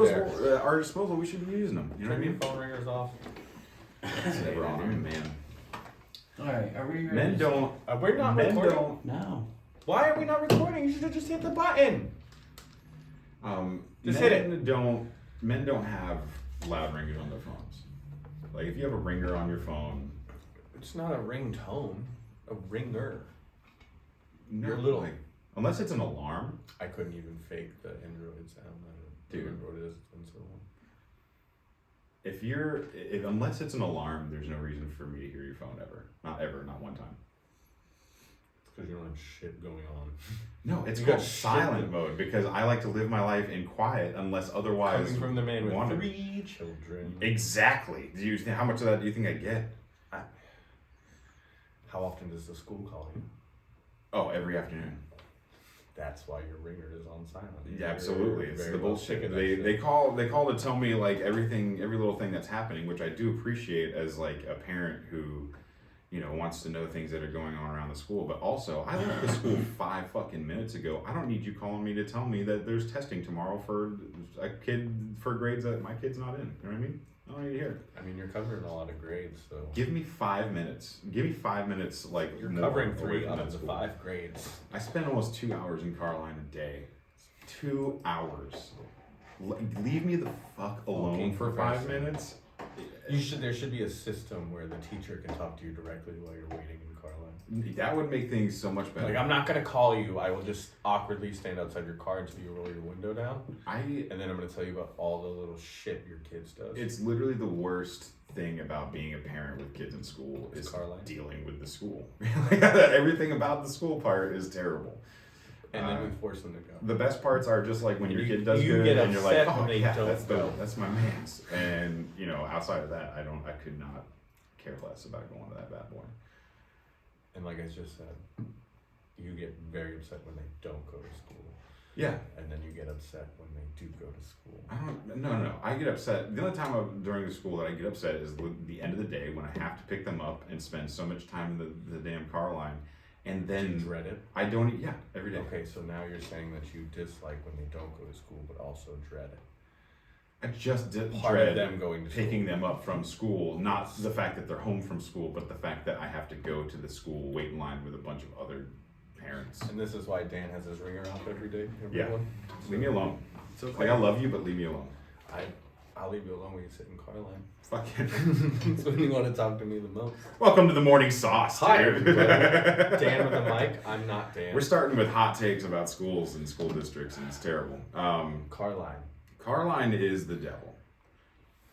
Our disposal, we should be using them. You know what I mean? Phone ringers off. It's never on them, man. Alright, are we ready? Men don't. We're not Men recording. don't. No. Why are we not recording? You should have just hit the button. Just hit it. Men don't have loud ringers on their phones. Like if you have a ringer on your phone, It's not a ringtone. A ringer. no, You're little. like, unless it's an alarm. I couldn't even fake the Android sound. Dude. Android is and so on. If unless it's an alarm, there's no reason for me to hear your phone ever. Not ever. Not one time. It's because you don't have shit going on. No, it's You called got shit silent in- mode because I like to live my life in quiet unless otherwise. Coming from the man with wanted. 3 children. Exactly. How much of that do you think I get? How often does the school call you? Oh, every afternoon. That's why your ringer is on silent. Yeah, absolutely. It's Very the well bullshit. taken, They actually. call to tell me like every little thing that's happening, which I do appreciate as like a parent who, wants to know things that are going on around the school. But also, I left the school 5 fucking minutes ago. I don't need you calling me to tell me that there's testing tomorrow for a kid for grades that my kid's not in. You know what I mean? I don't need to hear it. I mean, you're covering a lot of grades, so. Give me 5 minutes. Give me 5 minutes. Like You're more covering away 3 from out that of the school. 5 grades. I spend almost 2 hours in Carline a day. 2 hours. Leave me the fuck alone Walking for 5 professor. minutes. There should be a system where the teacher can talk to you directly while you're waiting in Carline. That would make things so much better. Like, I'm not gonna call you. I will just awkwardly stand outside your car until you roll your window down, and then I'm gonna tell you about all the little shit your kids does. It's literally the worst thing about being a parent with kids in school is Carline. dealing with the school. Everything about the school part is terrible. And then we force them to go. The best parts are just like when your kid does You good get and you're like, upset oh when they yeah, don't that's go. that's my man's. And outside of that, I could not care less about going to that bad boy. And like I just said, you get very upset when they don't go to school, Yeah. and then you get upset when they do go to school. No. I get upset. The only time during the school that I get upset is the end of the day when I have to pick them up and spend so much time in the damn car line. And Do you then dread it? I don't, every day. Okay, so now you're saying that you dislike when they don't go to school, but also dread it. I just Part dread of them going to picking school. them up from school, not the fact that they're home from school, but the fact that I have to go to the school, wait in line with a bunch of other parents. And this is why Dan has his ringer off every day. Yeah. Everyone. Leave me alone. It's okay. Like, I love you, but leave me alone. I'll leave you alone when you sit in car line. Fucking. That's when you want to talk to me the most. Welcome to the morning sauce, Hi, dude. everybody. Dan with the mic. I'm not Dan. We're starting with hot takes about schools and school districts, and it's terrible. car line. Carline is the devil.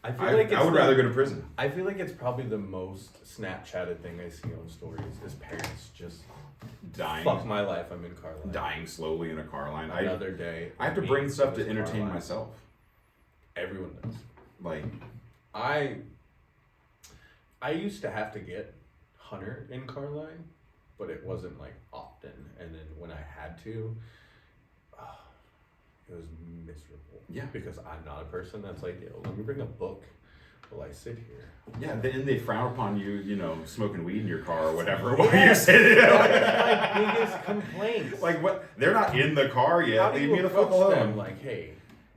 I feel I like it's would rather go to prison. I feel like it's probably the most Snapchatted thing I see on stories is parents just Dying. fuck my life. I'm in car line. Dying slowly in a car line. Another day. I have to me bring stuff in to this entertain car line. myself. Everyone does. Like, I used to have to get Hunter in car line, but it wasn't like often. And then when I had to, it was miserable. Yeah. Because I'm not a person that's like, yo, let me bring a book while I sit here. yeah, then they frown upon you, smoking weed in your car or whatever while you're sitting there. That's my biggest complaint. Like, what? They're not in the car yet. How do Leave you me the fuck approach them? alone. Like, hey,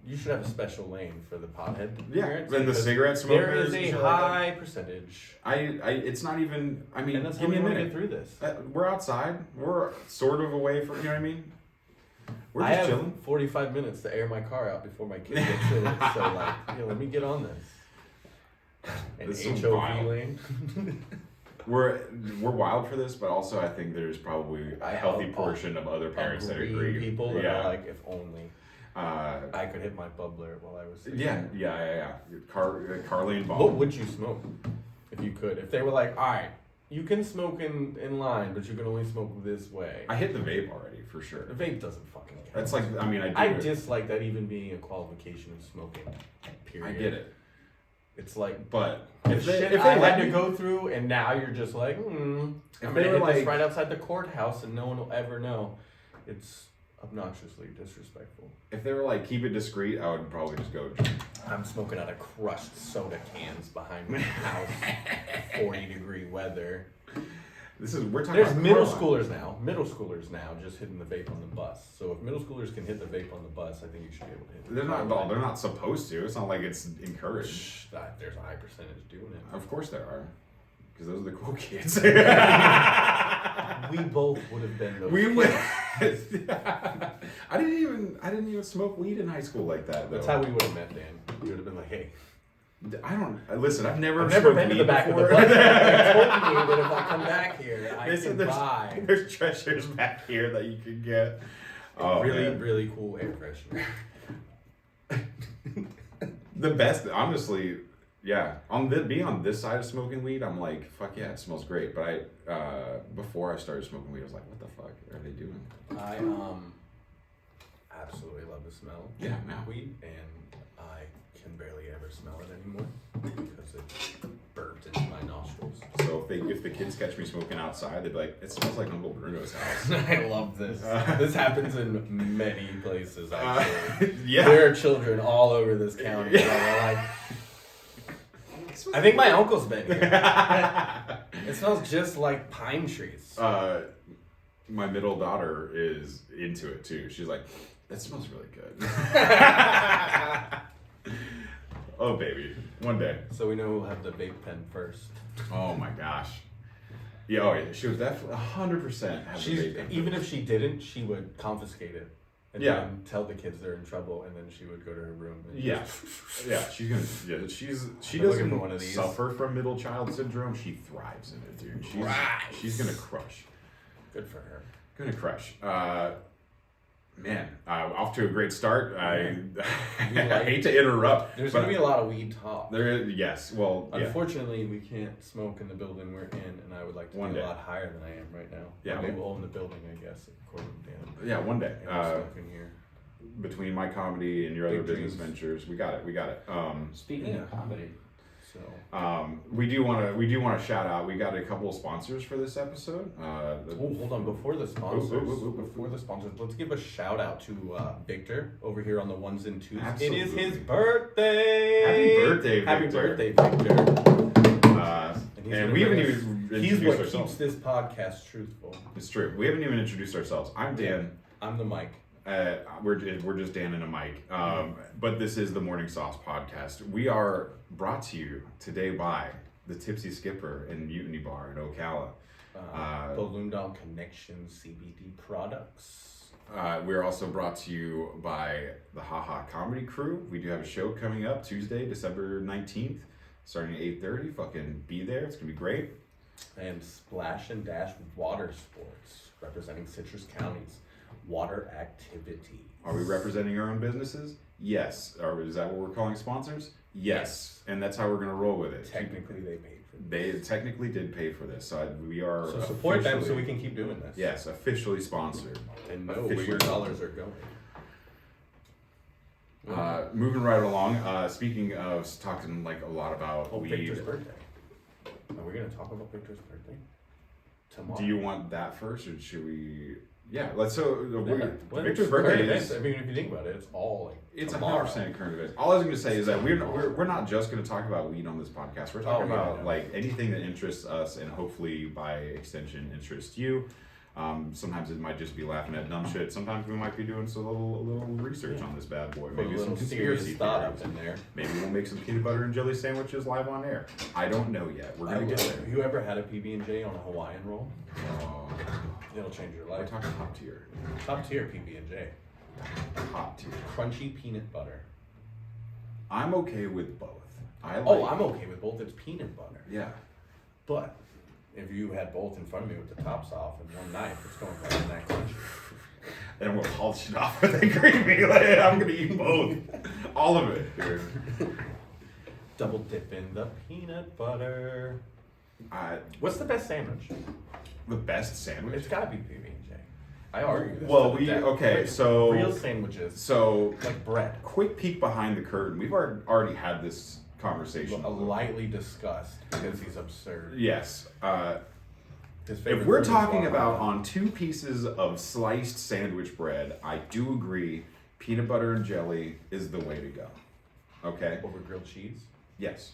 you should have a special lane for the pothead Yeah, parents. then the because cigarette there is smokers and a shit like that. high percentage. It's not even, And that's how give me we a want to minute. get through this. We're outside. We're sort of away from, you know what I mean? We're I just have chilling. 45 minutes to air my car out before my kid gets in it. So, like, let me get on this. An This is HOV wild. lane. We're wild for this, but also I think there's probably a healthy I'll portion of other parents that Agree agree. people that yeah. are like, if only I could hit my bubbler while I was sitting Yeah. there. Carlene Ball. What would you smoke if you could? If they were like, all right, you can smoke in line, but you can only smoke this way. I hit the vape already for sure. The vape doesn't fucking count. That's like, I do it. dislike that even being a qualification of smoking. Period. I get it, It's like but the if they shit if I they let had to me, go through, and now you're just like, If I'm they gonna were hit this like- right outside the courthouse, and no one will ever know. It's obnoxiously disrespectful. if they were like keep it discreet, I would probably just go. I'm smoking out of crushed soda cans behind my house, 40-degree weather. We're talking There's about middle Carlisle. schoolers now just hitting the vape on the bus. So if middle schoolers can hit the vape on the bus, I think you should be able to hit it. They're not supposed to. It's not like it's encouraged. Shh, there's a high percentage doing it. Of course there are, because those are the cool kids. We both would have been those. We would. kids. I didn't even smoke weed in high school like that. Though. That's how we would have met, Dan. You would have been like, hey. Listen. I've never Never smoked been to weed the back before. of the bus. They told me that if I come back here, I They said can buy there's treasures back here that you can get. Oh, really, man. really cool air freshener. The best, honestly, yeah. Being on this side of smoking weed, I'm like, fuck yeah, it smells great. But before I started smoking weed, I was like, what the fuck are they doing? I absolutely love the smell of Yeah, no. weed, and I can barely ever smell it anymore because it's burnt into my nostrils. So if the kids catch me smoking outside, they'd be like, it smells like Uncle Bruno's house. I love this. This happens in many places, actually. Yeah. There are children all over this county that are like, I think my uncle's been here. It smells just like pine trees. My middle daughter is into it too. She's like, that smells really good. Oh baby, one day. So we know who'll have the vape pen first. Oh my gosh. Yeah, oh yeah. She was definitely 100% have the vape pen. Even if she didn't, she would confiscate it and Yeah. then tell the kids they're in trouble, and then she would go to her room. And Yeah, yeah. She been looking doesn't for one of these. suffer from middle child syndrome. She thrives in it, dude. She's gonna crush. Good for her. Gonna crush. Man, off to a great start. I hate to interrupt. There's but gonna be a lot of weed talk. There is, yes. Well, yeah. Unfortunately, we can't smoke in the building we're in, and I would like to One be day. a lot higher than I am right now. Yeah, we well- will own the building, I guess, according to Dan. Yeah, one day. And we'll smoke in here. Between my comedy and your Big other business dreams. ventures, we got it. Speaking of comedy, So We do want to shout out. We got a couple of sponsors for this episode. hold on. Before the sponsors, let's give a shout out to Victor over here on the ones and twos. Absolutely. It is his birthday. Happy birthday, Happy Victor. birthday, Victor. And we haven't even He's introduced what ourselves. keeps this podcast truthful. It's true. We haven't even introduced ourselves. I'm Dan. I'm the mic. We're just Dan and a mic. But this is the Morning Sauce podcast. We are brought to you today by the Tipsy Skipper and Mutiny Bar in Ocala. The Loondon Connection CBD products. We're also brought to you by the Haha Comedy Crew. We do have a show coming up Tuesday, December 19th, starting at 8:30. Fucking be there. It's going to be great. And Splash and Dash Water Sports, representing Citrus County's water activity. Are we representing our own businesses? Yes. Or is that what we're calling sponsors? Yes. And that's how we're going to roll with it. Technically, they paid for this. They technically did pay for this, so we are. So support them so officially- we can keep doing this. Yes, officially sponsored. And know where your dollars are going. Moving right along. Speaking of talking like a lot about Oh, weed. Victor's birthday. Are we going to talk about Victor's birthday? Tomorrow. Do you want that first, or should we? Yeah, let's. Well, Victor's it's birthday current is. events. I mean, if you think about it, it's all like It's tomorrow. 100% current events. All I was going to say is that we're not just going to talk about weed on this podcast. We're talking about like anything that interests us, and hopefully by extension interests you. Sometimes it might just be laughing at dumb shit. Sometimes we might be doing a little research on this bad boy. Put a Maybe some little serious conspiracy thought up theories. in there. Maybe we'll make some peanut butter and jelly sandwiches live on air. I don't know yet. We're gonna get there. Have you ever had a PB&J on a Hawaiian roll? Oh, It'll change your we're life. talking top tier. Top tier PB&J. Top tier. Crunchy peanut butter. I'm okay with both. I'm okay with both. It's peanut butter. Yeah. But if you had both in front of me with the tops off and one knife, it's going right in that crunchy. And I'm gonna polish it off with a creamy. Like, I'm gonna eat both. All of it, dude. Double dip in the peanut butter. Uh, What's the best sandwich? the best sandwich. It's gotta be PB&J. I argue this. Well, to the death. okay, Like, so real sandwiches, so like bread, quick peek behind the curtain. We've already had this conversation. lightly discussed because he's absurd. Yes. His favorite If we're food is talking Wawa. about on 2 pieces of sliced sandwich bread, I do agree peanut butter and jelly is the way to go. Okay? over grilled cheese, Yes.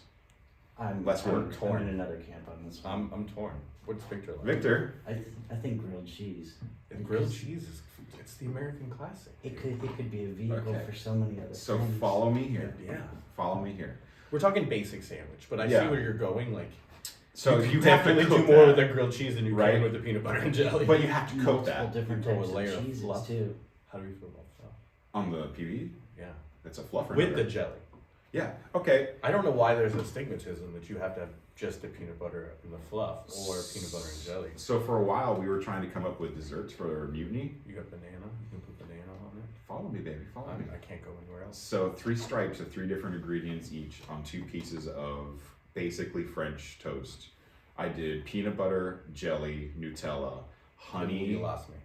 Less work. I'm in another camp on this one. I'm torn. What's Victor like? Victor. I think grilled cheese. And grilled cheese is it's the American classic. It could be a vehicle Okay. for so many other So things. follow me here. Yeah. Follow me here. We're talking basic sandwich, but I Yeah. see where you're going. Like, So you you have to definitely cook do more that. with the grilled cheese than you Right. can with the peanut butter and jelly. But you have to cook Multiple that different You throw a types layer of of cheeses fluff. too. How do you feel about that? on the PB. Yeah. It's a fluffer. With the jelly. Yeah. Okay. I don't know why there's a stigmatism that you have to have just the peanut butter and the fluff or peanut butter and jelly. So for a while we were trying to come up with desserts for Mutiny. You got banana. You can put banana on it. Follow me, baby. Follow me. I can't go anywhere else. So 3 stripes of 3 different ingredients each on 2 pieces of basically French toast. I did peanut butter, jelly, Nutella, honey. You lost me.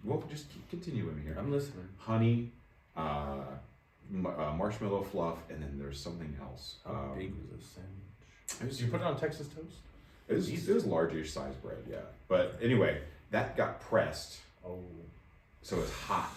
Well, just continue with me here. I'm listening. Honey, marshmallow fluff, and then there's something else. How big was this sandwich? It was, Did you put it on Texas toast? it was largish size bread, yeah. But anyway, that got pressed, Oh. so it's hot.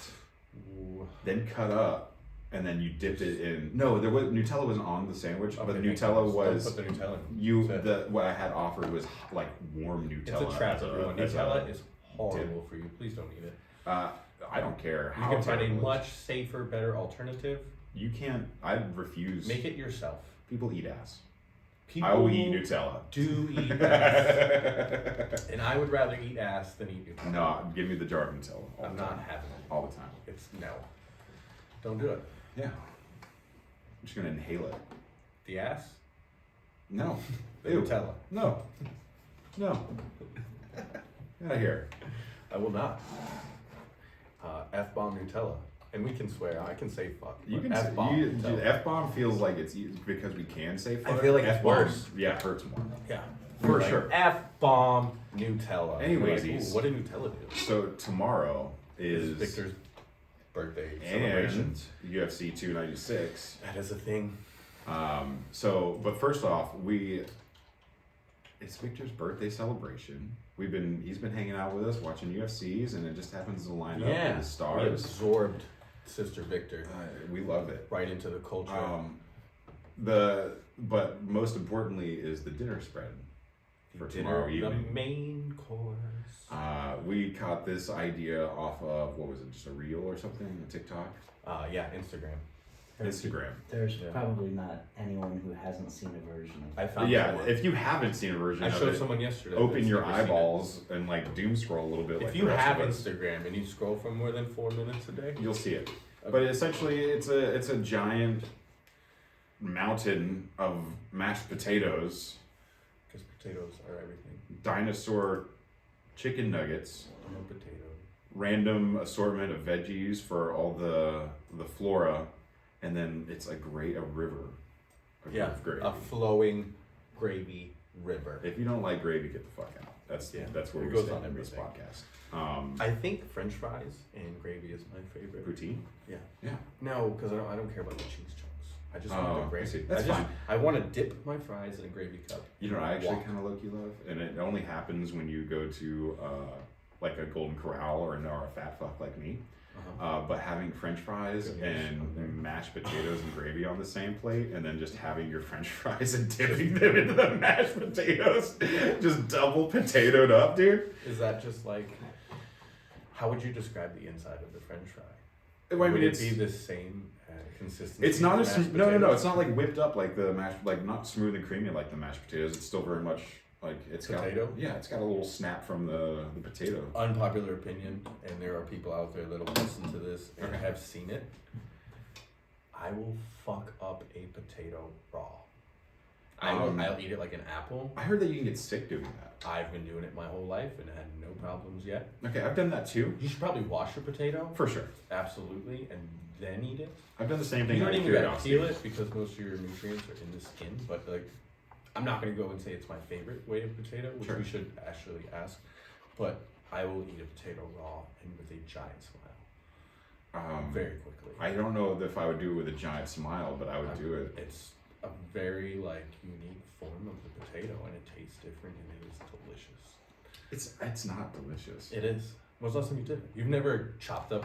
Ooh. Then cut up, and then you dipped it in. No, there was Nutella wasn't on the sandwich, but Okay, Nutella don't was. put the Nutella in. You That's it. what I had offered was like warm Nutella. It's a trap, everyone. as a- Nutella is horrible for you. Please don't eat it. I don't care. You how can find a terrible it is. much safer, better alternative. You can't. I refuse. Make it yourself. People eat ass. People I will eat Nutella. do eat ass. And I would rather eat ass than eat Nutella. No, give me the jar of Nutella. All I'm the not time. having it. All the time. It's no. Don't do it. Yeah. I'm just gonna inhale it. The ass? No. The Ew. Nutella. No. No. Get out of here. I will not. F-bomb Nutella. And we can swear. I can say fuck. You but can F-bomb Nutella. F-bomb feels like it's because we can say fuck. I feel like it's F-bomb, worse. Yeah, hurts more. Yeah. For Like, sure. F-bomb Nutella. Anyways, You're like, ooh, what did Nutella do? So tomorrow is Victor's birthday and celebrations. UFC 296. That is a thing. But first off, it's Victor's birthday celebration. He's been hanging out with us watching UFCs, and it just happens to line up with the We stars. absorbed Sister Victor We love it. right into the culture. But most importantly is the dinner spread for tomorrow Dinner, evening. the main course. We caught this idea off of, what was it, just a reel or something, a TikTok? Yeah, Instagram. Instagram. There's Yeah. probably not anyone who hasn't seen a version of I it. found Yeah, someone. if you haven't seen a version I of showed it, someone yesterday. open that's your never seen it. eyeballs and like doom scroll a little bit. If like you the rest have of us. Instagram and you scroll for more than 4 minutes a day, You'll see it. But essentially, it's a giant mountain of mashed potatoes, because potatoes are everything. dinosaur chicken nuggets, I'm a potato. random assortment of veggies for all the flora, and then it's a river. Yeah, Of gravy. a flowing gravy river. If you don't like gravy, get the fuck out. That's where It we goes stand on in this everything. podcast. I think French fries and gravy is my favorite. Poutine. Yeah. Yeah. No, because I don't care about the cheese chunks. I just Oh, want I the gravy. see. That's I just, fine. I want to dip my fries in a gravy cup. You know what I actually Walk. kind of low-key love? And it only happens when you go to like a Golden Corral or a fat fuck like me. But having French fries Good news. and mashed potatoes and gravy on the same plate, and then just having your French fries and dipping them into the mashed potatoes, just double potatoed up, dude. Is that just like, how would you describe the inside of the French fry? I Would mean, it it's be the same consistency? it's not as as mashed no. potatoes? It's not like whipped up like the mashed, like not smooth and creamy like the mashed potatoes. It's still very much like it's Potato? got it's got a little snap from the potato. Unpopular opinion, and there are people out there that'll listen to this and Okay. have seen it. I will fuck up a potato raw. I'll eat it like an apple. I heard that you can get sick doing that. I've been doing it my whole life and had no problems yet. Okay, I've done that too, You should probably wash your potato, for sure. absolutely, and then eat it. I've done the same thing. You don't out of even gotta curiosity. peel it because most of your nutrients are in the skin. But like, I'm not gonna go and say it's my favorite way of potato, which Sure. we should actually ask. But I will eat a potato raw and with a giant smile, very quickly. I don't know if I would do it with a giant smile, but I would do it. It's a very like unique form of the potato, and it tastes different, and it is delicious. It's not delicious. It is. When's the last time you did it? You've never chopped up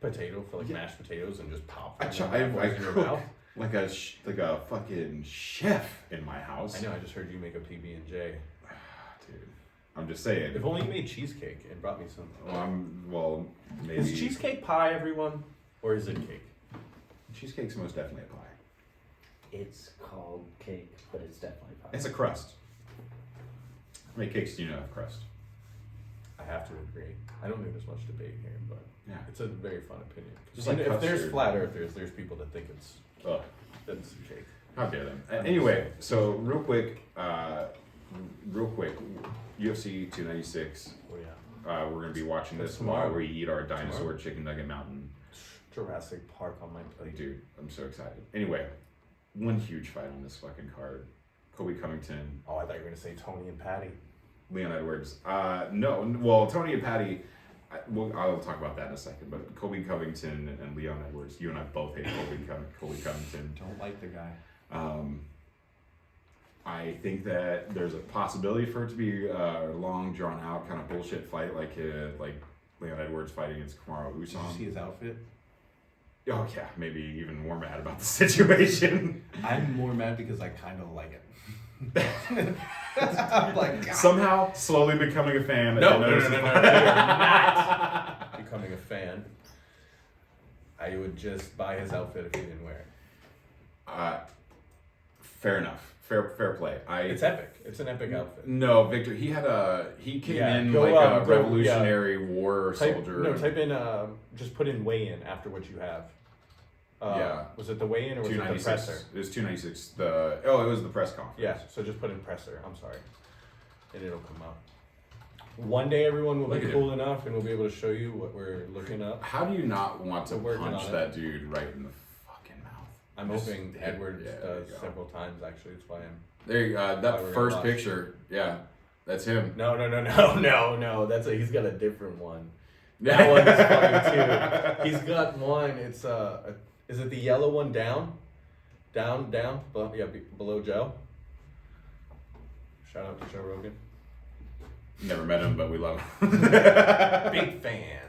potato for like Yeah. mashed potatoes and just popped I them cho- in I your cook. mouth? like a fucking chef in my house. I know. I just heard you make a PB&J. Dude, I'm just saying. If only you made cheesecake and brought me some. Well, maybe. Is cheesecake pie, everyone, or is it cake? Cheesecake's most definitely a pie. It's called cake, but it's definitely pie. It's a crust. How many cakes do you know have crust? I have to agree. I don't think there's much debate here, but Yeah. it's a very fun opinion. Just like if there's custard. flat earthers, there's people that think it's Ugh. cake. How dare them? Anyway, so real quick, UFC 296. Oh yeah. We're gonna be watching That's this tomorrow. tomorrow. We eat our dinosaur Tomorrow? chicken nugget mountain. Jurassic Park on my plate. Dude, I'm so excited. Anyway, one huge fight on this fucking card. Colby Covington, Oh, I thought you were gonna say Tony and Patty. Leon Edwards. No, well, Tony and Patty. I'll talk about that in a second. But Colby Covington and Leon Edwards. You and I both hate Colby Covington. Don't like the guy. I think that there's a possibility for it to be a long, drawn out kind of bullshit fight, like Leon Edwards fighting against Kamaru Did you Usman. see his outfit? Oh yeah, maybe even more mad about the situation. I'm more mad because I kind of like it. I'm like, God. Somehow, slowly becoming a fan. No, and no, no, noticing- no, no, no, you're not becoming a fan. I would just buy his outfit if he didn't wear it. Fair enough. Fair play. It's epic. It's an epic outfit. No, Victor. He came Yeah, in go, like a go, Revolutionary War soldier. Type in. Just put in weigh in after what you have. Yeah. Was it the weigh in or was it the 296. presser? It was 296. It was the press conference. Yeah. So just put in presser. I'm sorry, and it'll come up. One day, everyone will Look be at cool enough, and we'll be able to show you what we're looking up. How do you not want to We're working punch on it. that dude right in the fucking mouth? I'm Just hoping hit- Edwards yeah, there does you go. several times. Actually, that's why I'm. There you go. Why That we're first gonna watch. picture. Yeah, that's him. No. He's got a different one. That one is funny too. He's got one. It's is it the yellow one down? Down. Below Joe. Shout out to Joe Rogan. Never met him, but we love him. Big fan.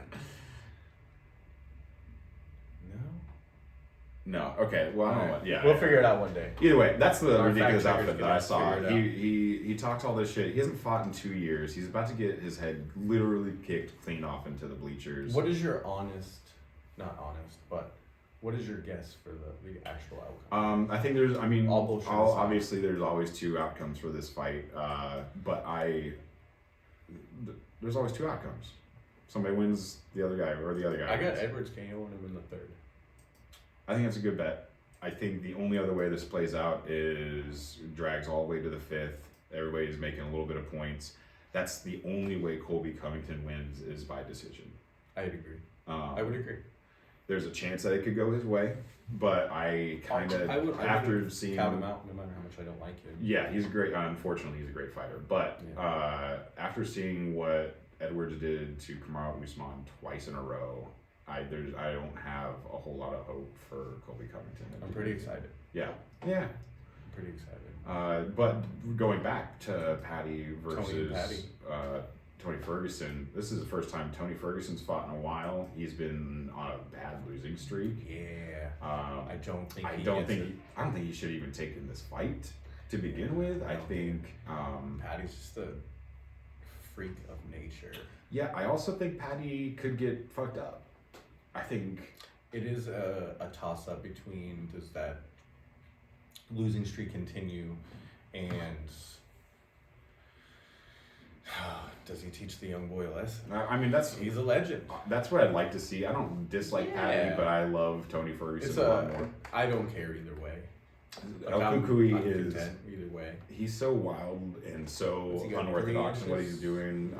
No. No. Okay. Well, I don't know what. Yeah. We'll figure it out one day. Either way, that's the Our ridiculous fact outfit checkers that I can saw. figure it out. He talks all this shit. He hasn't fought in 2 years. He's about to get his head literally kicked clean off into the bleachers. What is your not honest, but what is your guess for the actual outcome? I think there's. I mean, All bullshit aside. obviously there's always two outcomes for this fight. But there's always two outcomes. Somebody wins the other guy, or the other guy. I got wins. Edwards KOing him in the third. I think that's a good bet. I think the only other way this plays out is drags all the way to the fifth. Everybody's making a little bit of points. That's the only way Colby Covington wins is by decision. I'd agree. I would agree. There's a chance that it could go his way, but I kind of after seeing count him out, no matter how much I don't like him. Yeah, he's a great. Unfortunately, he's a great fighter. But after seeing what Edwards did to Kamaru Usman twice in a row, I don't have a whole lot of hope for Colby Covington. I'm pretty excited. Yeah. I'm pretty excited. But going back to Patty versus Tony and Patty. Tony Ferguson, this is the first time Tony Ferguson's fought in a while. He's been on a bad losing streak. Yeah. I I don't think think he should even take in this fight to begin with. I think Patty's just a freak of nature. Yeah, I also think Patty could get fucked up. I think It is a toss up between does that losing streak continue and does he teach the young boy a lesson? I mean He's a legend. that's what I'd like to see. I don't dislike Patty, Yeah. but I love Tony Ferguson It's a lot more. I don't care either way. El I'm Kukui is content either way. he's so wild and so Has he got unorthodox 3 in what he's inches? doing.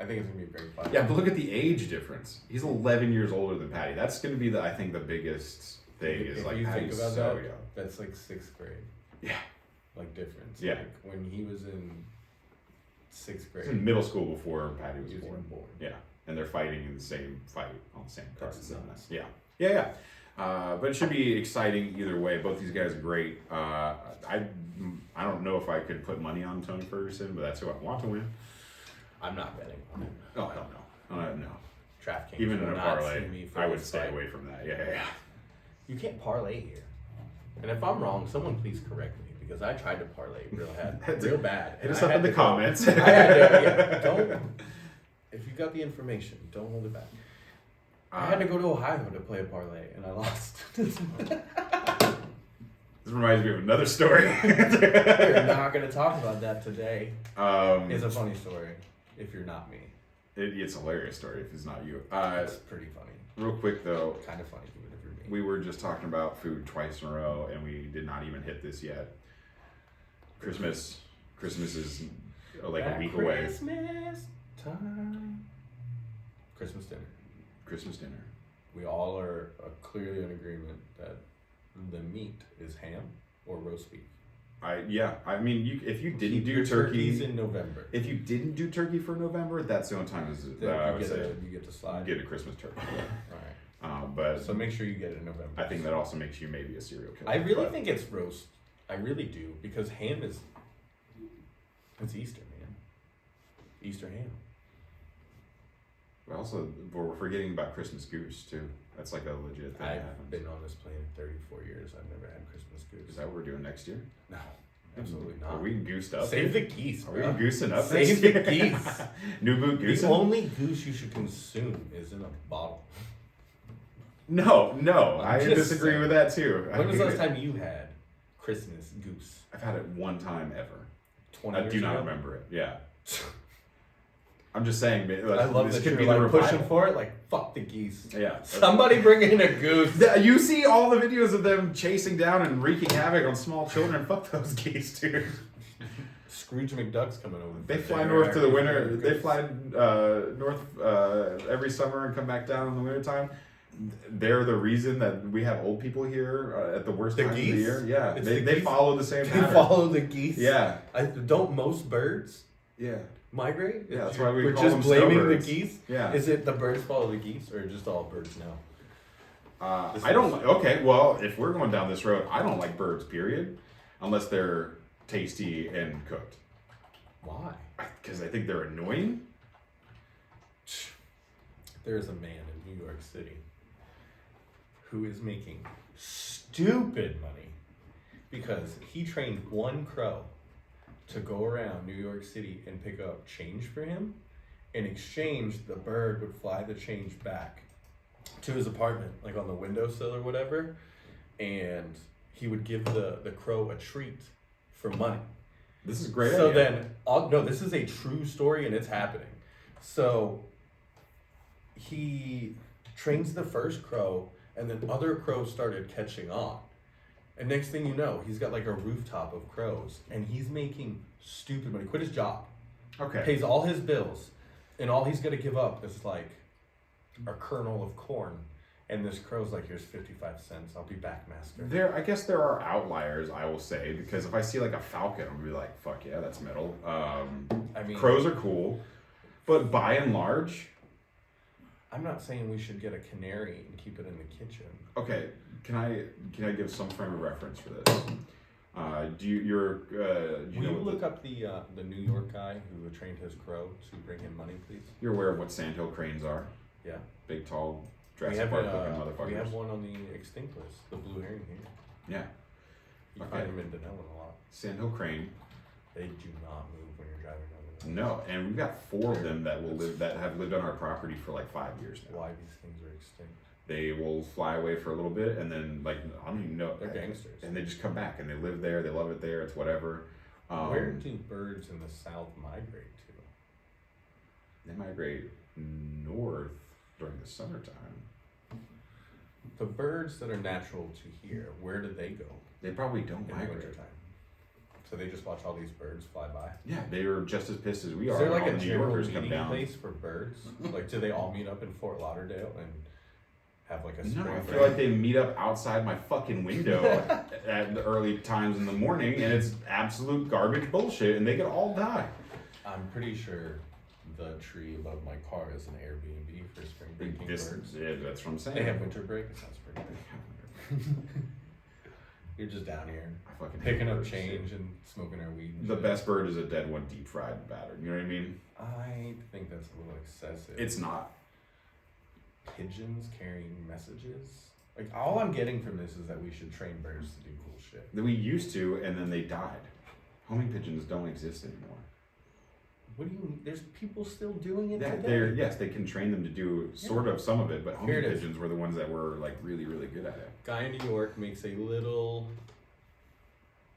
I think it's gonna be a great fight. Yeah, but look at the age difference. He's 11 years older than Patty. That's going to be I think the biggest thing is If like you think Patty's about so that, young. that's like 6th grade. Yeah. Like difference. Yeah. Like when he was in 6th He was grade. in middle school before Patty was He was born. even born. Yeah, and they're fighting in the same fight on the same card. That's nuts. Yeah. But it should be exciting either way. Both these guys are great. I don't know if I could put money on Tony Ferguson, but that's who I want to win. I'm not betting on him. Oh hell no, no. DraftKings Even in will a not parlay, see me for I would this stay fight. away from that. Yeah. You can't parlay here. And if I'm wrong, someone please correct me because I tried to parlay real bad. Hit And us I up had in the to go- comments. I had to, yeah, don't. If you got the information, don't hold it back. I had to go to Ohio to play a parlay, and I lost. This reminds me of another story. We're not gonna talk about that today. It's a It's funny story. If you're not me, it's a hilarious story if it's not you. it's pretty funny. Real quick though, Kind of funny even if you're me. we were just talking about food twice in a row, and we did not even hit this yet. Christmas is like a week away. Christmas time. Christmas dinner. Christmas dinner. We all are clearly in agreement that the meat is ham or roast beef. I mean, if you didn't Keep do your turkeys turkey, in November. if you didn't do turkey for November, that's the only time Then I you would say get to slide. get a Christmas turkey. All right. But So make sure you get it in November. I think that also makes you maybe a serial killer. I really but- think it's roast. I really do because ham is. It's Easter, man. Easter ham. But also, we're forgetting about Christmas goose too. That's like a legit thing. that I've happens. been on this planet 34 years. I've never had Christmas goose. Is that what we're doing next year? No, absolutely Are not. we goosed up? Save the geese, Are we bro. goosing up? Save next the year? geese. New boot The goose. only goose you should consume is in a bottle. No, I'm I just disagree saying. with that too. When was the last time you had Christmas goose? I've had it one time ever. 20 I years do not ago? remember it. Yeah. I'm just saying. I love this that could you're be like the pushing revival. for it. Like fuck the geese. Yeah. Somebody bring in a goose. You see all the videos of them chasing down and wreaking havoc on small children. Fuck those geese, dude. Scrooge McDuck's coming over. They for fly dinner north to the after winter. dinner. They fly north every summer and come back down in the wintertime. They're the reason that we have old people here at the worst The times of the geese? year. Yeah, It's they the geese? follow the same They pattern. follow the geese. Yeah, Don't most birds yeah, migrate? Yeah, that's why we We're call just them blaming snowbirds. the geese. yeah. Is it the birds follow the geese, or just all birds now? I don't. Okay, well, if we're going down this road, I don't like birds. Period, unless they're tasty and cooked. Why? Because I think they're annoying. There is a man in New York City who is making stupid money because he trained one crow to go around New York City and pick up change for him. In exchange, the bird would fly the change back to his apartment, like on the windowsill or whatever, and he would give the crow a treat for money. This is a great. So idea. then, no, this is a true story and it's happening. So he trains the first crow, and then other crows started catching on. And next thing you know, he's got like a rooftop of crows, and he's making stupid money. Quit his job, Okay. pays all his bills, and all he's gonna give up is like a kernel of corn. And this crow's like, here's 55 cents. I'll be back, master. I guess there are outliers, I will say, because if I see like a falcon, I'm gonna be like, "Fuck yeah, that's metal." I mean, Crows are cool, but by and large, I'm not saying we should get a canary and keep it in the kitchen. okay. Can I give some frame of reference for this? Do you Will know you what look up the New York guy who trained his crow to bring him money, please? you're aware of what sandhill cranes are? Yeah. Big, tall, We Jurassic have, Park looking motherfuckers. we have one on the extinct list, the blue herring here. Yeah, You Okay. find them in Denellen a lot. sandhill crane. They do not move when you're driving over them. No, and we've got 4 of them that have lived on our property for like 5 years now. Why these things are extinct? They will fly away for a little bit, and then like I don't even know. They're gangsters. And they just come back, and they live there. They love it there. It's whatever. Where do birds in the south migrate to? They migrate north during the summertime. The birds that are natural to here, where do they go They probably don't in the migrate. wintertime? So they just watch all these birds fly by? Yeah, they are just as pissed as we are. Is there when like all a the New general Yorkers come meeting down. place for birds? Like, do they all meet up in Fort Lauderdale and have like a No, spring I break? feel like they meet up outside my fucking window at the early times in the morning, and it's absolute garbage bullshit, and they could all die. I'm pretty sure the tree above my car is an Airbnb for spring breaking birds. Yeah, that's what I'm saying. They have winter break. It's not spring break. You're just down here I fucking hate picking up birds, change dude. and smoking our weed. And The shit. best bird is a dead one, deep fried and battered. You know what I mean? I think that's a little excessive. It's not. Pigeons carrying messages. Like, all I'm getting from this is that we should train birds to do cool shit. That we used to, and then they died. Homing pigeons don't exist anymore. What do you mean? There's people still doing it Yeah, today. yes, they can train them to do sort of some of it, but Here homing it is. pigeons were the ones that were like really, really good at it. Guy in New York makes a little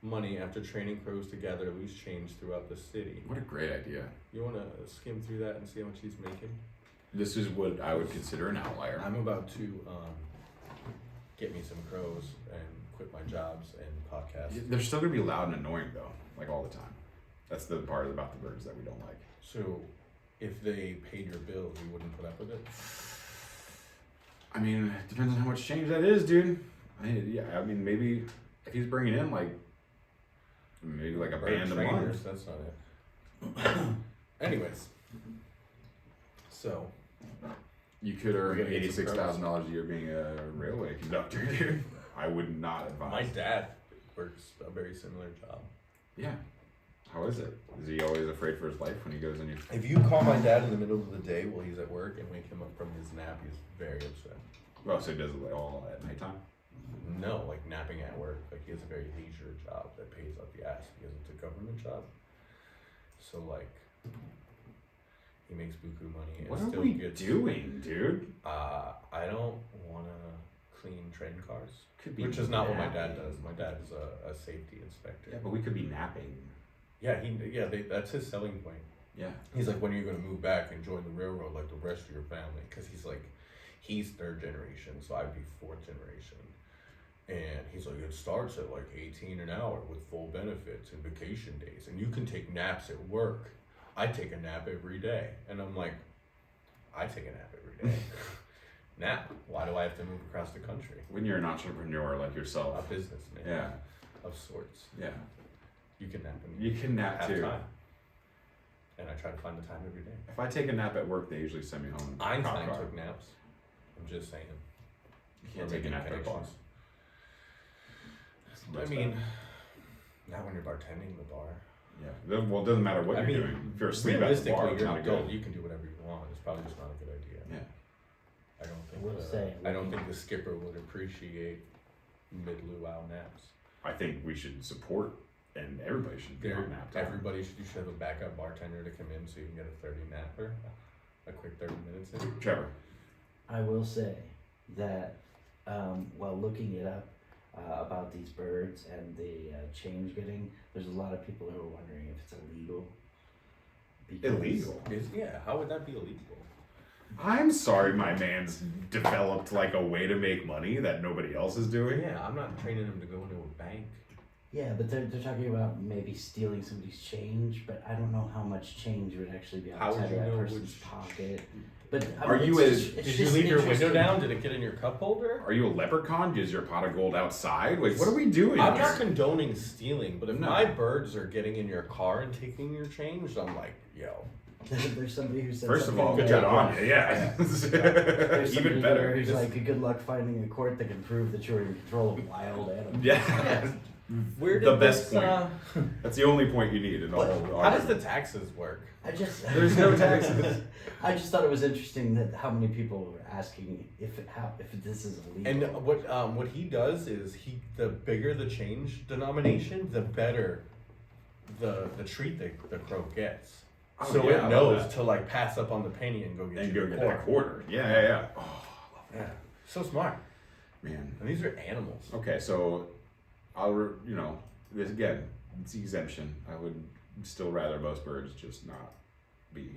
money after training crows to gather loose change throughout the city. What a great idea. You want to skim through that and see how much he's making? This is what I would consider an outlier. I'm about to get me some crows and quit my jobs and podcast. They're still gonna be loud and annoying though, like all the time. That's the part about the birds that we don't like. So, if they paid your bills, you wouldn't put up with it? I mean, it depends on how much change that is, dude. I mean, maybe if he's bringing in maybe like a Bird band a trainers, month. that's not it. Anyways, so You could earn We're gonna get some $86,000 a year being a railway conductor, dude. I would not advise. my dad works a very similar job. Yeah. How is it? Is he always afraid for his life when he goes in? If you call my dad in the middle of the day while he's at work and wake him up from his nap, he's very upset. Well, so he does it like all at nighttime? No, like napping at work. Like he has a very leisure job that pays out the ass because it's a government job. So like, he makes buku money and What are still we gets. doing, dude? I don't want to clean train cars, Could be which is not what my dad napping. does. My dad is a safety inspector. Yeah, but we could be napping. Yeah, that's his selling point. Yeah. He's like, when are you going to move back and join the railroad like the rest of your family? Because he's third generation, so I'd be fourth generation. And he's like, it starts at like 18 an hour with full benefits and vacation days, and you can take naps at work. I take a nap every day, and I'm like, I take a nap every day. Nap? Why do I have to move across the country? When you're an entrepreneur like A yourself. businessman, Yeah. of sorts. Yeah. You can nap and You can nap have too. time. And I try to find the time every day. If I take a nap at work, they usually send me home. in a cop Einstein car. took naps. I'm just saying. You can't We're take a making nap at a bar. connections. I That's mean, bad. not when you're bartending in the bar. Yeah. Well, it doesn't matter what you're doing. If you're asleep at the realistically, bar, it's you're not an good. adult. You can do whatever you want. It's probably just not a good idea. Yeah. I don't think. We'll say, I don't think the skipper would appreciate mid-luau naps. I think we should support, and everybody should be on nap time. You should have a backup bartender to come in so you can get a 30 napper, a quick 30 minutes in. Trevor. I will say that while looking it up about these birds and the change getting, there's a lot of people who are wondering if it's illegal. Illegal? How would that be illegal? I'm sorry, my man's developed like a way to make money that nobody else is doing. Yeah, I'm not training him to go into a bank. Yeah, but they're talking about maybe stealing somebody's change, but I don't know how much change would actually be How would outside you of that know person's which- pocket. But I Are mean, you it's as- just- it's Did you just leave your window interesting. down? Did it get in your cup holder? Are you a leprechaun? Is your pot of gold outside? Like, what are we doing I'm here? not condoning stealing, but if No. my birds are getting in your car and taking your change, I'm like, yo. There's somebody who said First of something all, good good job on you. Yeah. There's Even somebody better. there who's like, good luck finding a court that can prove that you're in control of wild animals. Yeah. Where The did best this, point. That's the only point you need in all. How does the taxes work? I just There's no taxes. I just thought it was interesting that how many people were asking if this is illegal. And what he does is the bigger the change denomination, the better the treat the crow gets. Oh, So yeah, I it love knows that. to like pass up on the penny and go get And you go the get quarter. that quarter. Yeah. Oh, Yeah, so smart. man. And these are animals. Okay, so this again, it's exemption. I would still rather most birds just not be.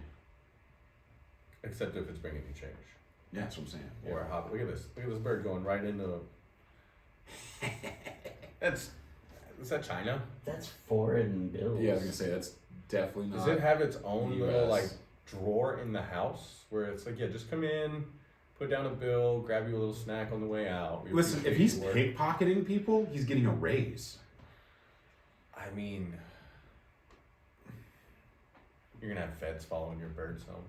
Except if it's bringing you change. Yeah, that's what I'm saying. Or a hop. Look at this bird going right into. Is that China? That's foreign bills. Yeah, I was gonna say that's definitely not. Does it have its own little US. like drawer in the house where it's like, yeah, just come in, put down a bill, grab you a little snack on the way out. We Listen, if appreciate he's your work. pickpocketing people, he's getting a raise. I mean, you're gonna have feds following your birds home.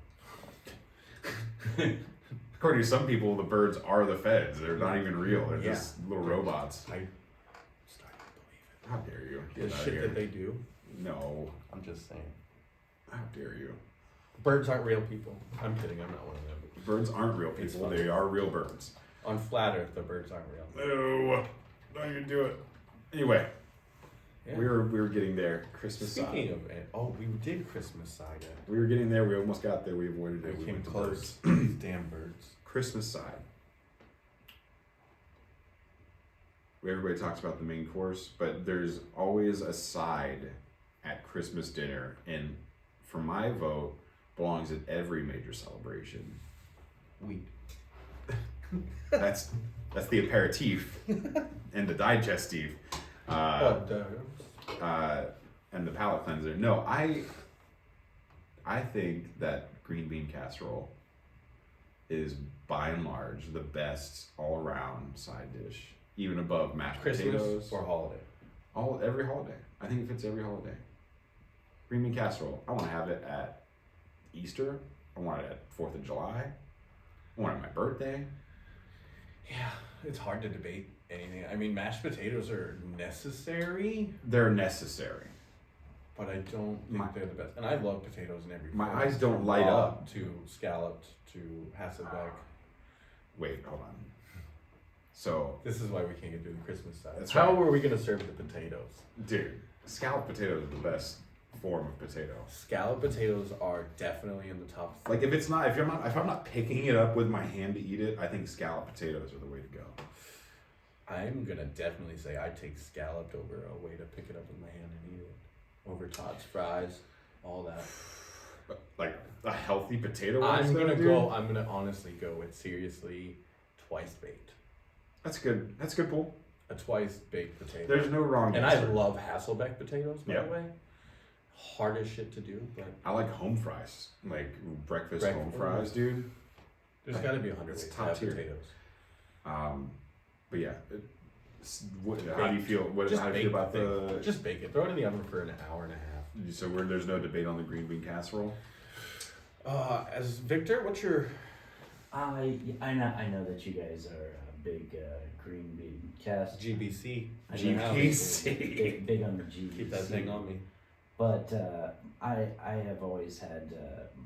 According to some people, the birds are the feds. They're not even real. They're Yeah. just little robots. I started to believe How dare you? it. Get The out of shit here. that they do. No. I'm just saying. How dare you? Birds aren't real people. I'm kidding. I'm not one of them. Birds aren't real It's people. funny. They are real birds. On flat Earth, the birds aren't real. No, don't even do it. Anyway, Yeah. we were getting there. Christmas Speaking side. of it, we did Christmas side. We were getting there. We almost got there. We avoided it. We We came went to close. birds. These damn birds. Christmas side. Everybody talks about the main course, but there's always a side at Christmas dinner, and for my vote, belongs at every major celebration. Wheat. That's the aperitif and the digestive, and the palate cleanser. No, I think that green bean casserole is by and large the best all around side dish, even above mashed Christmas potatoes. or holiday. Every holiday. I think it fits every holiday. Green bean casserole. I want to have it at Easter. I want it at 4th of July. I want it at my birthday. Yeah, it's hard to debate anything. I mean, mashed potatoes are necessary, They're necessary. but I don't think they're the best. And I love potatoes in every My form. eyes don't light Raw up. to scalloped to Hasselbeck. Wait, hold on. So, This is why we can't get through the Christmas side. That's How right. were we gonna serve the potatoes? dude, scalloped potatoes are the best form of potato. Scalloped potatoes are definitely in the top. Like if I'm not picking it up with my hand to eat it, I think scalloped potatoes are the way to go. I'm gonna definitely say I'd take scalloped over a way to pick it up with my hand and eat it. Over Todd's fries, all that. But, like a healthy potato. I'm though, gonna dude? go. I'm gonna honestly go with seriously twice baked. That's good. That's a good pull. A twice baked potato. There's no wrong and I answer. love Hasselbeck potatoes, by Yep. the way. Hard as shit to do, but I like home fries, like breakfast Break- home fries, dude. there's got to be 100 It's ways to top have tier. potatoes. But yeah, how do you feel? Just How do you bake feel about the thing. the? Just bake it. Throw it in the oven for an hour and a half. So there's no debate on the green bean casserole. As Victor, what's your? I know that you guys are a big green bean cast. GBC. I know GBC. big on the GBC. Keep that thing on me. But I have always had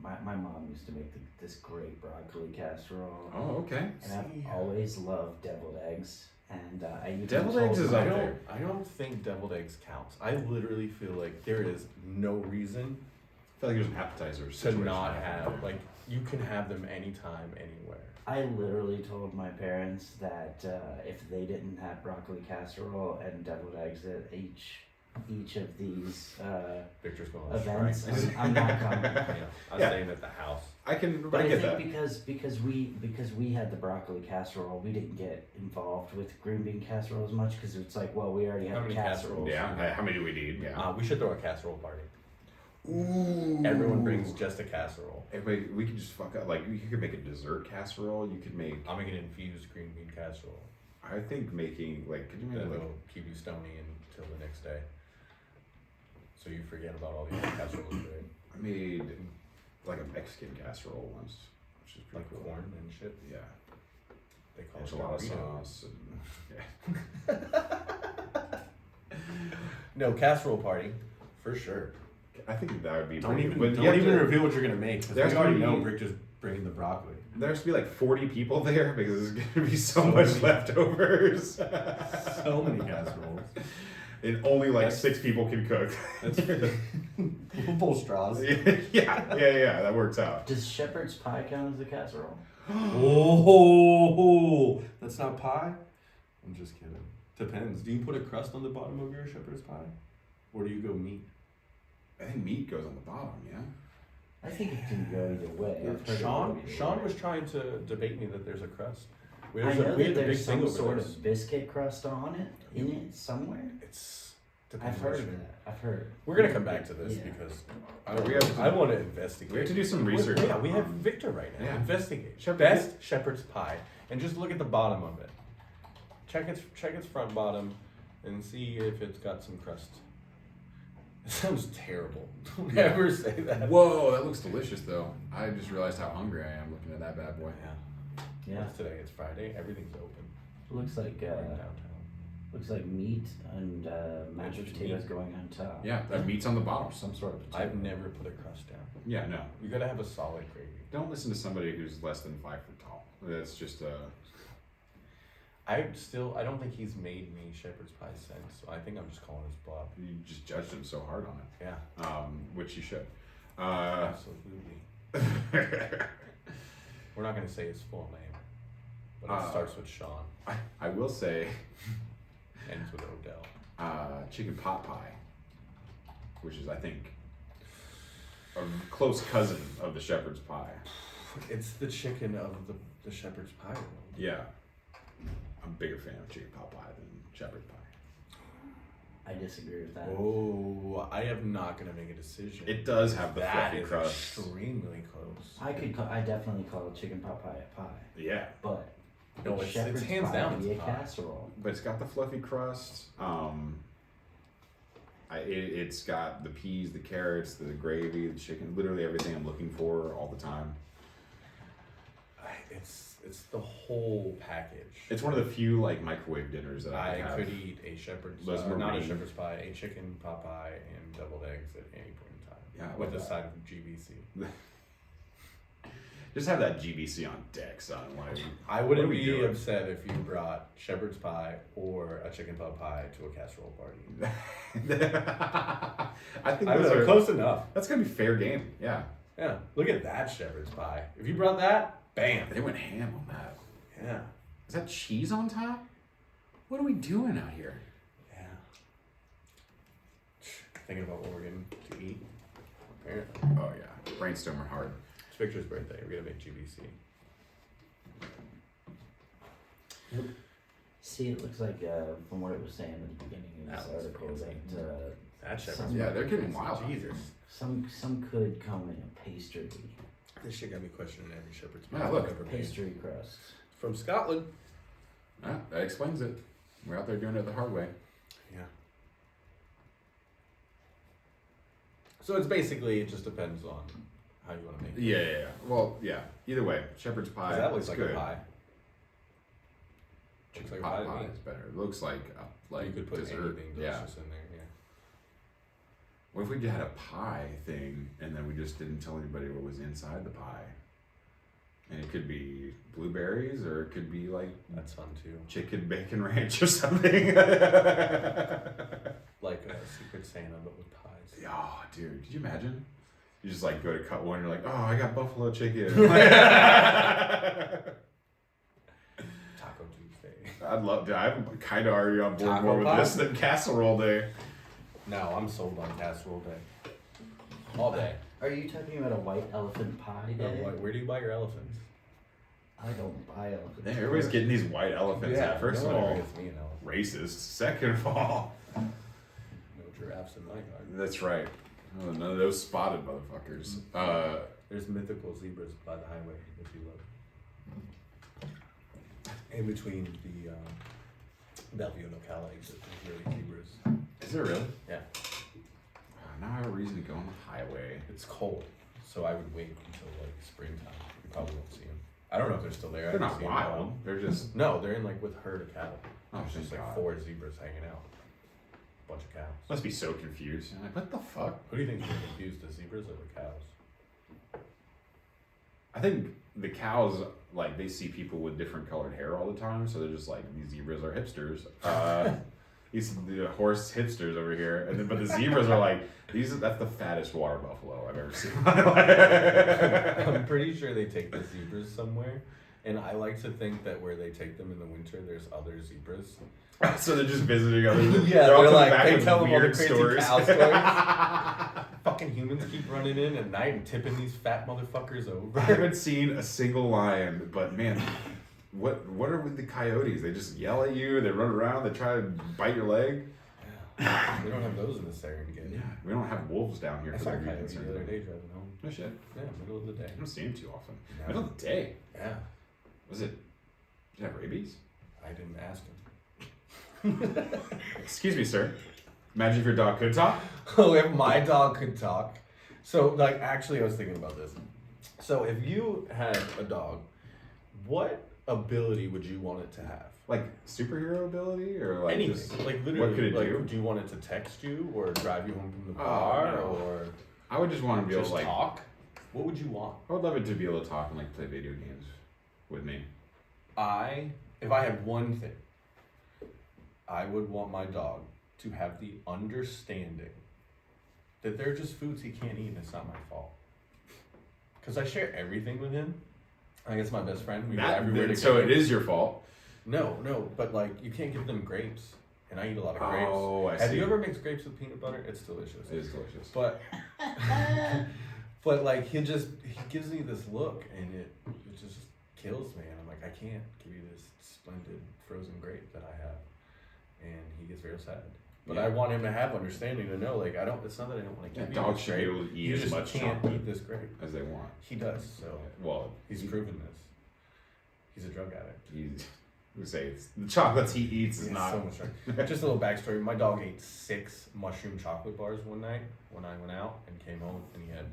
my mom used to make this great broccoli casserole, Oh, okay. and I've always loved deviled eggs. And I even Deviled told eggs is my- up there. I don't think deviled eggs counts. I literally feel like there is no reason I feel like there's an appetizer to situation not happening have, there. like, you can have them anytime, anywhere. I literally told my parents that if they didn't have broccoli casserole and deviled eggs at each of these Victor's going events, strike. I'm not coming. Yeah, I'm Yeah. staying at the house. I can. But I I get think that. because we had the broccoli casserole, we didn't get involved with green bean casserole as much because it's like, well, we already How have many casserole. casseroles? Yeah. How many do we need? Yeah. We should throw a casserole party. Ooh. Everyone brings just a casserole. Everybody, we could just fuck up. Like you could make a dessert casserole. You could make. I'm making infused green bean casserole. I think making like. Could you make Then like? it'll keep you stony until the next day. So you forget about all the other casseroles, right? I made like a Mexican casserole once, which is pretty Like cool. corn and shit. Yeah. They call Enchilada it Dorito. sauce and yeah. No, casserole party, for sure. I think that would be. Don't pretty even, good. But don't you have even to- reveal what you're gonna make. Because There's we already gonna know be- Rick just bringing the broccoli. There has to be like 40 people there because there's gonna be so So much many. leftovers. So many casseroles. And only like That's- 6 people can cook. That's we'll pull straws. yeah, that works out. Does shepherd's pie count as a casserole? Oh, that's not pie? I'm just kidding. Depends. Do you put a crust on the bottom of your shepherd's pie? Or do you go meat? I think meat goes on the bottom, yeah? I think it can go either way. I've heard it Sean go either Sean way. was trying to debate me that there's a crust. I know we that had a big there's thing some over sort this. of biscuit crust on it, in it somewhere. It's depends I've what heard you- of that. I've heard. We're gonna come back to this Yeah. because We I want to investigate. We have to do some research. Yeah, we have Victor right now. Yeah. Investigate. Shepherd- Best shepherd's pie, and just look at the bottom of it. Check its front bottom, and see if it's got some crust. It sounds terrible. Don't ever say that. Whoa, that looks delicious though. I just realized how hungry I am looking at that bad boy. Yeah. Yeah, It's today. It's Friday. Everything's open. looks like We're in downtown. looks like meat and mashed Just potatoes meat. going on top. Yeah, that meat's on the bottom. Some sort of potato. I've never put a crust down. Yeah, no. You gotta have a solid gravy. Don't listen to somebody who's less than 5 foot tall. That's just I don't think he's made me shepherd's pie since, so I think I'm just calling his bluff. You just judged him so hard on it. Yeah, Which you should. absolutely. We're not gonna say his full name, but it starts with Sean, I will say, ends with Odell. chicken pot pie, which is, I think, a close cousin of the shepherd's pie. It's the chicken of the shepherd's pie world. Yeah. I'm a bigger fan of chicken pot pie than shepherd's pie. I disagree with that. Oh, I am not gonna make a decision. It does have the That fluffy is crust. extremely close. I definitely call chicken pot pie a pie, Yeah. but No, it's shepherd's hands pie down would be it's a a pie. casserole. But it's got the fluffy crust. It's got the peas, the carrots, the gravy, the chicken, literally everything I'm looking for all the time. It's the whole package. It's one of the few like microwave dinners that I I could have. could eat a shepherd's, Those not a marine- shepherd's pie, a chicken pot pie and deviled eggs at any point in time. Yeah, I with love a that. side of GBC. Just have that GBC on deck, son. Like, I what wouldn't are we be doing? upset if you brought shepherd's pie or a chicken pot pie to a casserole party. I think I those was are, close enough. that's gonna be fair game. Yeah, Yeah, look at that shepherd's pie. If you brought that, bam. they went ham on that. Yeah, Is that cheese on top? What are we doing out here? yeah. Thinking about what we're getting to eat. Apparently, Oh yeah, brainstorming hard. it's Victor's birthday. We're gonna make GBC. See, it looks like from what it was saying at the beginning of this That was article fancy. that That shepherd's Some- pie. Yeah, they're getting wild. Jesus. some could come in a pastry This shit got me questioning every shepherd's pie Yeah, I've look. ever made. pastry crust. From Scotland. Yeah, that explains it. We're out there doing it the hard way. Yeah. So it's basically, it just depends on how you want to make it. Yeah. Well, yeah. Either way, shepherd's pie. 'Cause that looks is like good. a pie. Chicken Looks like a pot pie to pie me. is better. It looks like You could put dessert. anything Yeah. delicious in there, yeah. What if we had a pie thing and then we just didn't tell anybody what was inside the pie? And it could be blueberries or it could be like That's fun too. chicken bacon ranch or something. Like a Secret Santa, but with pies. Oh, dude, could you imagine? You just like go to cut one, you're like, oh, I got buffalo chicken. Taco Tuesday. I'd love to. I'm kind of already on board Taco more with pie? this than casserole day. No, I'm sold on casserole day. All day. Are you talking about a white elephant pie No, day? where do you buy your elephants? I don't buy elephants. Man, everybody's getting these white elephants. First no of one all, ever gets me an elephant. racist. Second of all, No giraffes in my yard. that's right. Oh, none of those spotted motherfuckers. There's mythical zebras by the highway if you look. In between the Bellevue and Ocala exit, there's really zebras. Is there really? Yeah. Now I have a reason to go on the highway. It's cold, so I would wait until like springtime. You probably won't see them. I don't know if they're still there. I They're haven't not seen them in a wild. while. They're just. No, they're in like with herd of cattle. Oh, There's thank just like God. 4 zebras hanging out. Bunch of cows. Must be so confused. I'm like, what the fuck? Who do you think's more confused, the zebras or the cows? I think the cows, like, they see people with different colored hair all the time, so they're just like, these zebras are hipsters. These the horse hipsters over here, and then but the zebras are like, that's the fattest water buffalo I've ever seen in my life. I'm pretty sure they take the zebras somewhere, and I like to think that where they take them in the winter, there's other zebras. So they're just visiting others. Yeah, all they're coming like, back they with tell them all the weird crazy cow stories. Fucking humans keep running in at night and tipping these fat motherfuckers I over. haven't seen a single lion, but man, what are with the coyotes? They just yell at you, they run around, they try to bite your leg. Yeah. We don't have those in this area again. Yeah, we don't have wolves down here I for saw a the coyote reasons. the other day driving home. No shit. Yeah, middle of the day. I don't see them too often. Yeah. Middle of the day. Yeah, Was it? Did it have rabies? I didn't ask him. Excuse me, sir. Imagine if your dog could talk. Oh, if my dog could talk. So, like, actually, I was thinking about this. So, if you had a dog, what ability would you want it to have? Like superhero ability or like Anything. just Like, literally. what could it like, do? Do you want it to text you or drive you home from the Oh, bar no. or I would just want to be able just to like talk? What would you want? I would love it to be able to talk and like play video games with me. I if I had one thing, I would want my dog to have the understanding that there are just foods he can't eat and it's not my fault. Because I share everything with him. I guess my best friend. We go everywhere together. So it is your fault. No, but like you can't give them grapes, and I eat a lot of grapes. Oh, I see. Have you ever mixed grapes with peanut butter? It's delicious. It is delicious. But, but like he gives me this look, and it just kills me, and I'm like, I can't give you this splendid frozen grape that I have, and he gets real sad. But I want him to have understanding to know, like, it's not that I don't want to give you dogs this should grape. be able to eat You as just much can't chocolate eat this grape. as they want. He does, so Well, he's proven this. He's a drug addict. We say the chocolates he eats is He has not. so much sugar. Just a little backstory. My dog ate 6 mushroom chocolate bars one night when I went out and came home, and he had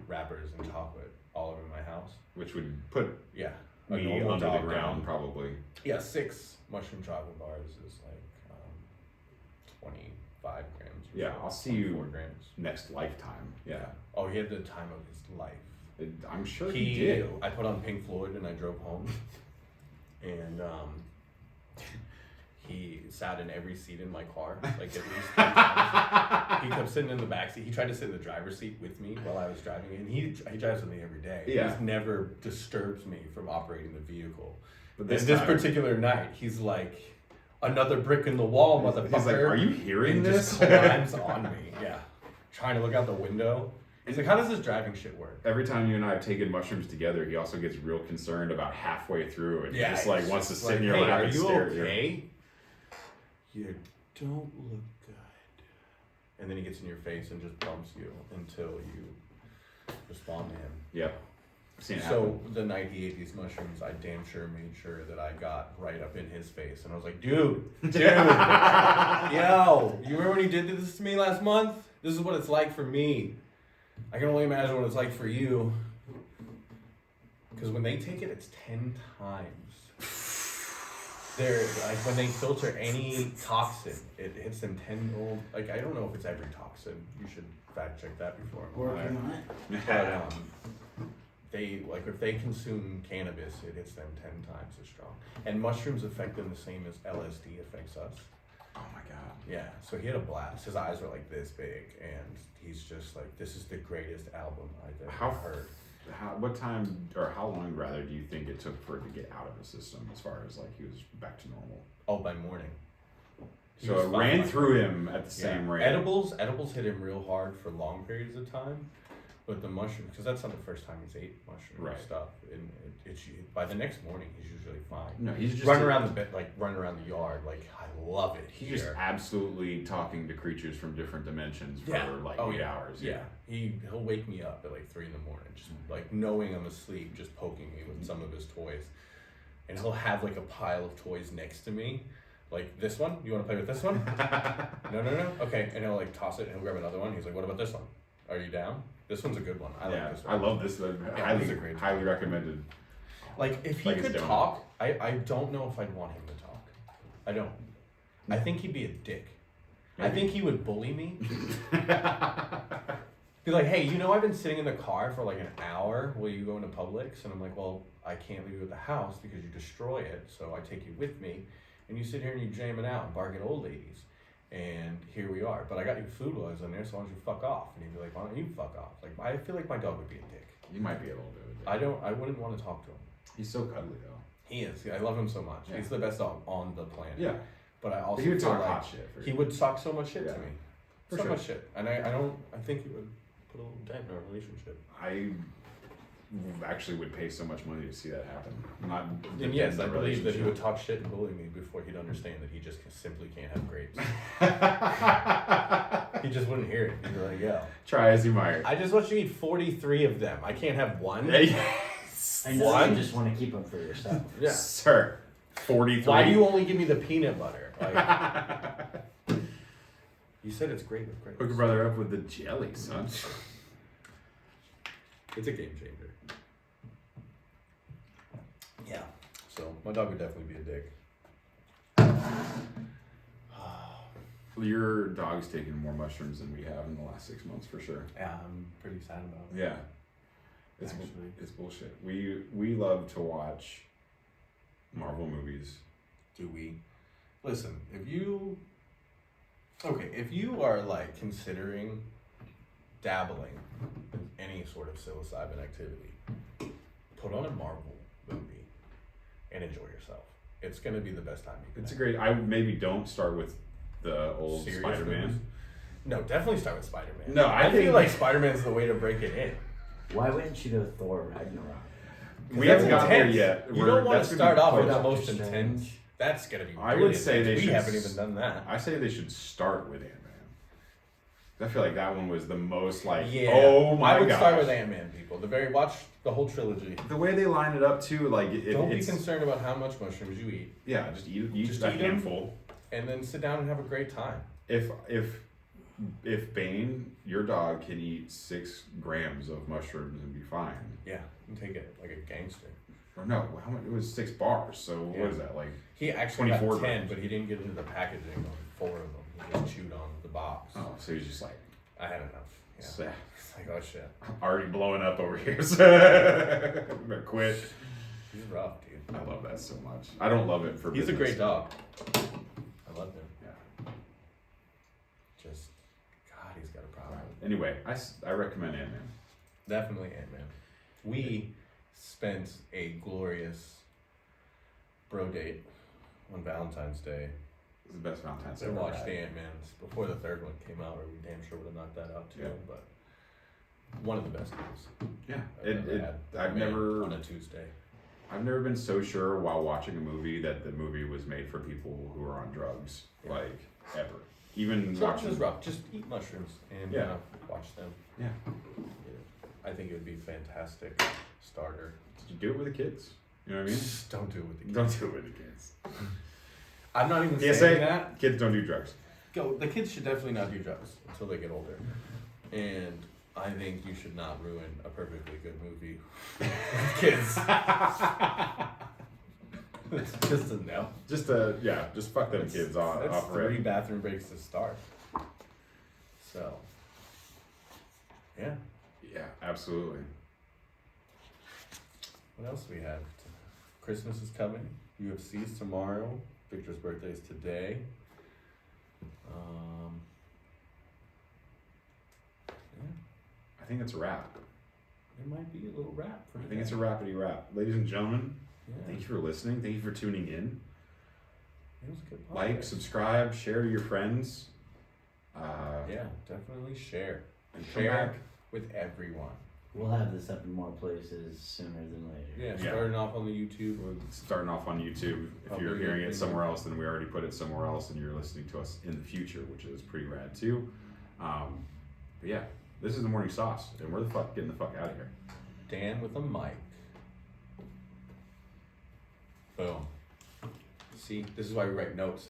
wrappers and chocolate all over my house. Which would put Yeah, a me normal under the dog ground, down. probably. Yeah, 6 mushroom chocolate bars is like 25 grams. Or Yeah, so, I'll see you 24 grams. next lifetime. Yeah. Oh, he had the time of his life. I'm sure he did. I put on Pink Floyd and I drove home, and he sat in every seat in my car, like at least 3 times. He kept sitting in the back seat. He tried to sit in the driver's seat with me while I was driving, and he drives with me every day. Yeah. He's never disturbs me from operating the vehicle. But This time- particular night, he's like, another brick in the wall, motherfucker. He's like, are you hearing and this? Just climbs on me. Yeah, trying to look out the window. He's like, how does this driving shit work? Every time you and I have taken mushrooms together, he also gets real concerned about halfway through, and he just like it's wants to just sit like, in your hey, lap are and you stare at you. okay? You don't look good. And then he gets in your face and just bumps you until you respond to him. Yep. I've seen it So happen. the night he ate these mushrooms, I damn sure made sure that I got right up in his face, and I was like, dude, yo, you remember when you did this to me last month? This is what it's like for me. I can only imagine what it's like for you. Because when they take it, it's 10 times. They're like, when they filter any toxin, it hits them 10-fold. Like, I don't know if it's every toxin. You should fact check that before. Working on it. But if they consume cannabis, it hits them 10 times as strong. And mushrooms affect them the same as LSD affects us. Oh my god. Yeah, so he had a blast. His eyes were like this big, and he's just like, this is the greatest album I've ever heard. What time, or how long rather, do you think it took for it to get out of the system as far as like he was back to normal? Oh, by morning. He So was it fine ran by through morning. him at the same Yeah. rate. Edibles hit him real hard for long periods of time, but the mushrooms, because that's not the first time he's ate mushroom Right. stuff, and by the next morning he's usually fine. No, he's just running around running around the yard, like I love it He's here. just absolutely talking to creatures from different dimensions for like 8 hours. Yeah, he'll wake me up at like 3 a.m, just like knowing I'm asleep, just poking me with some of his toys, and he'll have like a pile of toys next to me. Like, this one? You want to play with this one? No. Okay. And he'll like toss it and he'll grab another one. He's like, what about this one? Are you down? This one's a good one. I like this one. I love this. Yeah, this is a great highly recommended. Like, if he Like his could donut. talk, I don't know if I'd want him to talk. I don't. I think he'd be a dick. I think he would bully me. Be like, hey, I've been sitting in the car for like an hour while you go into Publix, and I'm like, well, I can't leave you at the house because you destroy it, so I take you with me, and you sit here and you jam it out and bark at old ladies, and here we are. But I got you food while I was in there, so why don't you fuck off? And he'd be like, why don't you fuck off? Like, I feel like my dog would be a dick. You might be a little bit. I wouldn't want to talk to him. He's so cuddly though. He is. I love him so much. Yeah. He's the best dog on the planet. Yeah. But I also He would feel talk like hot shit. he would talk so much shit Yeah. to me. For so sure. much shit. And I think he would put a little dent in our relationship. I actually would pay so much money to see that happen. Not And yes, the I believe that he would relationship. talk shit and bully me before he'd understand that he just simply can't have grapes. He just wouldn't hear it. He'd be like, yo, Try as you might. I just want you to eat 43 of them. I can't have one. I know One? you just want to keep them for yourself. Yeah. Sir, 43. Why do you only give me the peanut butter? Like, you said it's great with grapes. Hook your brother up with the jelly, son. It's a game changer. Yeah. So my dog would definitely be a dick. Your dog's taken more mushrooms than we have in the last 6 months for sure. Yeah, I'm pretty sad about it. Yeah. It's Actually. it's bullshit. We love to watch Marvel movies do we? Listen, if you are like considering dabbling in any sort of psilocybin activity, put on a Marvel movie and enjoy yourself. It's gonna be the best time you can. It's a have. great. I maybe don't start with the old Serious Spider-Man. movies? No, definitely start with Spider-Man. No, I feel think- like Spider-Man's the way to break it in. Why wouldn't you go Thor Ragnarok? We That's haven't gotten there intense. yet. You don't want That's to gonna start be off with close. the most Doctor intense. Strange. That's gonna be. I really would say intense. they We should haven't even done that. I say they should start with Ant-Man. I feel like that one was the most like. Yeah. Oh my I would gosh. start with Ant-Man. People, watch the whole trilogy. The way they line it up too, like Don't be it's concerned about how much mushrooms you eat, yeah, just eat Just a eat 'em. handful. and then sit down and have a great time. If Bane, your dog, can eat 6 grams of mushrooms and be fine. Yeah, and take it like a gangster. Or no, how much? It was 6 bars. So Yeah. what is that like? He actually got 24 10, grams. but he didn't get into the packaging on 4 of them. He just chewed on the box. Oh, so he's just like I had enough. Yeah. so, It's like, oh shit. already blowing up over here. So I'm gonna quit. He's rough, dude. I love that so much. I don't love it for. He's a business. great dog. I love him. Yeah. Just, God, he's got a problem. Anyway, I recommend Ant-Man. Definitely Ant-Man. We spent a glorious bro date on Valentine's Day. It's the best Valentine's I ever watched had. the Ant-Man's before the third one came out, or we damn sure would have knocked that out too. Yeah. But one of the best ones Yeah, I've ever had. I've Made never on a Tuesday. I've never been so sure while watching a movie that the movie was made for people who are on drugs, Yeah. like ever. Even Drugs watching is rough. Just eat mushrooms and Yeah. watch them. Yeah. I think it would be a fantastic starter. Did you do it with the kids? You know what I mean? Just don't do it with the kids. Don't do it with the kids. I'm not even PSA, saying that. kids don't do drugs. The kids should definitely not do drugs until they get older. And I think you should not ruin a perfectly good movie with kids. It's just a no. Just fuck them kids off. That's off 3 rip. bathroom breaks to start. So, yeah. Yeah, absolutely. What else do we have? Christmas is coming. UFC's tomorrow. Victor's birthday is today. Yeah, I think it's a wrap. there might be a little rap for I today. think it's a rapidy wrap. Ladies and gentlemen, Yeah, thank you for listening. Thank you for tuning in. it was a good podcast. Like, subscribe, share to your friends. Yeah, definitely share. And come Share back. with everyone. We'll have this up in more places sooner than later. Yeah, Yeah. starting off on the YouTube. We're starting off on YouTube. If Probably you're hearing it in somewhere there. else, then we already put it somewhere else, and you're listening to us in the future, which is pretty rad too. But yeah, this is the morning sauce, and we're getting the fuck out of here. Dan with a mic. Boom. See, this is why we write notes.